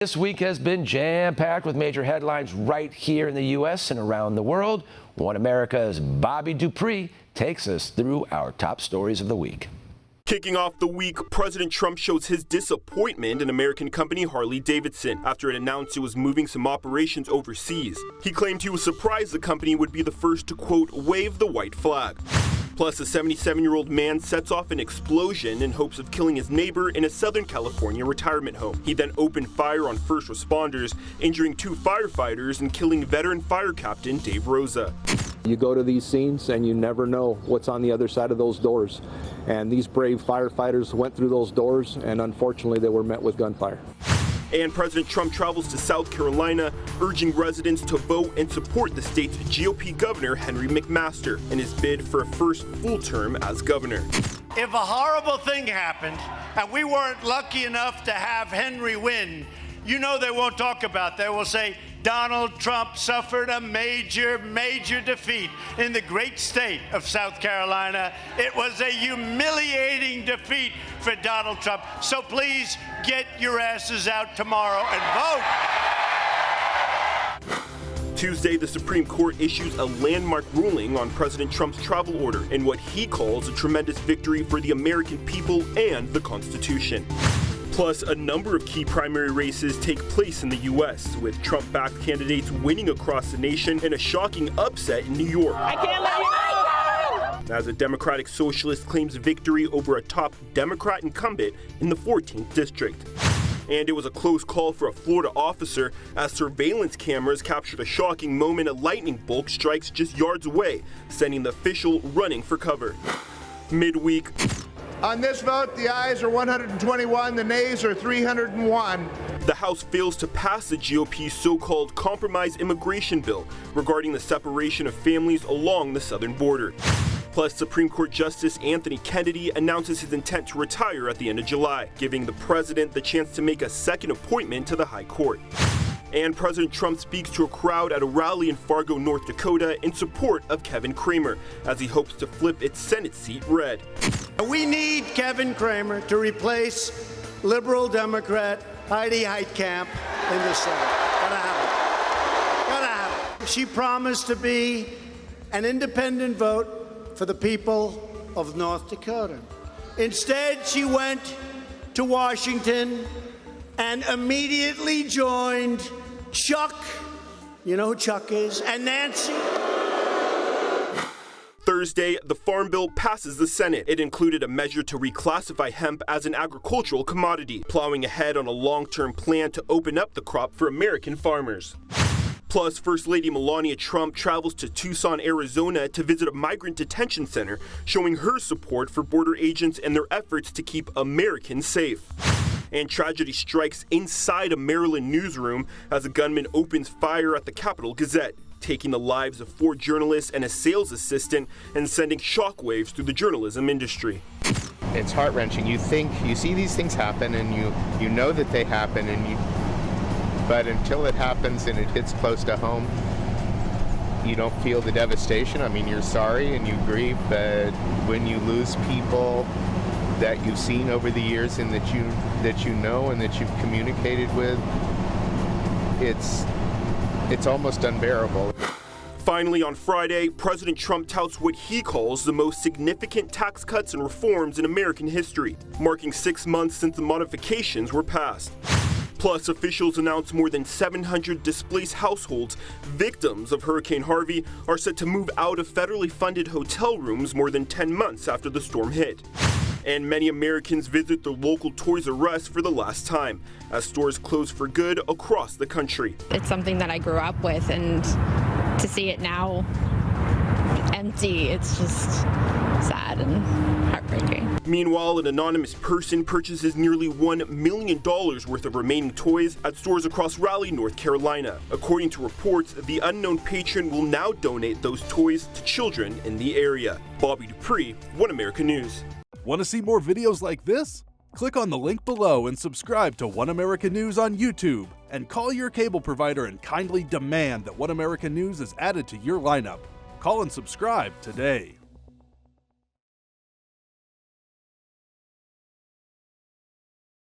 This week has been jam-packed with major headlines right here in the U.S. and around the world. One America's Bobby Dupree takes us through our top stories of the week. Kicking off the week, President Trump shows his disappointment in American company Harley-Davidson after it announced it was moving some operations overseas. He claimed he was surprised the company would be the first to, quote, wave the white flag. Plus, a 77-year-old man sets off an explosion in hopes of killing his neighbor in a Southern California retirement home. He then opened fire on first responders, injuring 2 firefighters and killing veteran fire captain Dave Rosa. You go to these scenes and you never know what's on the other side of those doors. And these brave firefighters went through those doors, and unfortunately they were met with gunfire. And President Trump travels to South Carolina, urging residents to vote and support the state's GOP governor, Henry McMaster, in his bid for a first full term as governor. If a horrible thing happened and we weren't lucky enough to have Henry win, you know they won't talk about that. They will say Donald Trump suffered a major defeat in the great state of South Carolina. It was a humiliating defeat for Donald Trump. So please get your asses out tomorrow and vote. Tuesday, the Supreme Court issues a landmark ruling on President Trump's travel order in what he calls a tremendous victory for the American people and the Constitution. Plus, a number of key primary races take place in the U.S., with Trump-backed candidates winning across the nation and a shocking upset in New York. I can't let you go! As a Democratic Socialist claims victory over a top Democrat incumbent in the 14th District. And it was a close call for a Florida officer as surveillance cameras captured a shocking moment a lightning bolt strikes just yards away, sending the official running for cover. Midweek. On this vote, the ayes are 121, the nays are 301. The House fails to pass the GOP's so-called compromise immigration bill regarding the separation of families along the southern border. Plus, Supreme Court Justice Anthony Kennedy announces his intent to retire at the end of July, giving the president the chance to make a second appointment to the High Court. And President Trump speaks to a crowd at a rally in Fargo, North Dakota in support of Kevin Cramer as he hopes to flip its Senate seat red. We need Kevin Cramer to replace liberal Democrat Heidi Heitkamp in the Senate. Gotta have it. Gotta have it. She promised to be an independent vote for the people of North Dakota. Instead, she went to Washington and immediately joined Chuck, you know who Chuck is, and Nancy. Thursday, the Farm Bill passes the Senate. It included a measure to reclassify hemp as an agricultural commodity, plowing ahead on a long-term plan to open up the crop for American farmers. Plus, First Lady Melania Trump travels to Tucson, Arizona to visit a migrant detention center, showing her support for border agents and their efforts to keep Americans safe. And tragedy strikes inside a Maryland newsroom as a gunman opens fire at the Capitol Gazette, taking the lives of 4 journalists and a sales assistant and sending shockwaves through the journalism industry. It's heart-wrenching. You see these things happen and you know that they happen, but until it happens and it hits close to home, you don't feel the devastation. I mean, you're sorry and you grieve, but when you lose people that you've seen over the years and that you know and that you've communicated with, it's almost unbearable. Finally, on Friday, President Trump touts what he calls the most significant tax cuts and reforms in American history, marking 6 months since the modifications were passed. Plus, officials announced more than 700 displaced households, victims of Hurricane Harvey, are set to move out of federally funded hotel rooms more than 10 months after the storm hit. And many Americans visit their local Toys R Us for the last time, as stores close for good across the country. It's something that I grew up with, and to see it now empty, it's just sad and heartbreaking. Meanwhile, an anonymous person purchases nearly $1 million worth of remaining toys at stores across Raleigh, North Carolina. According to reports, the unknown patron will now donate those toys to children in the area. Bobby Dupree, One America News. Want to see more videos like this? Click on the link below and subscribe to One America News on YouTube, and call your cable provider and kindly demand that One America News is added to your lineup. Call and subscribe today.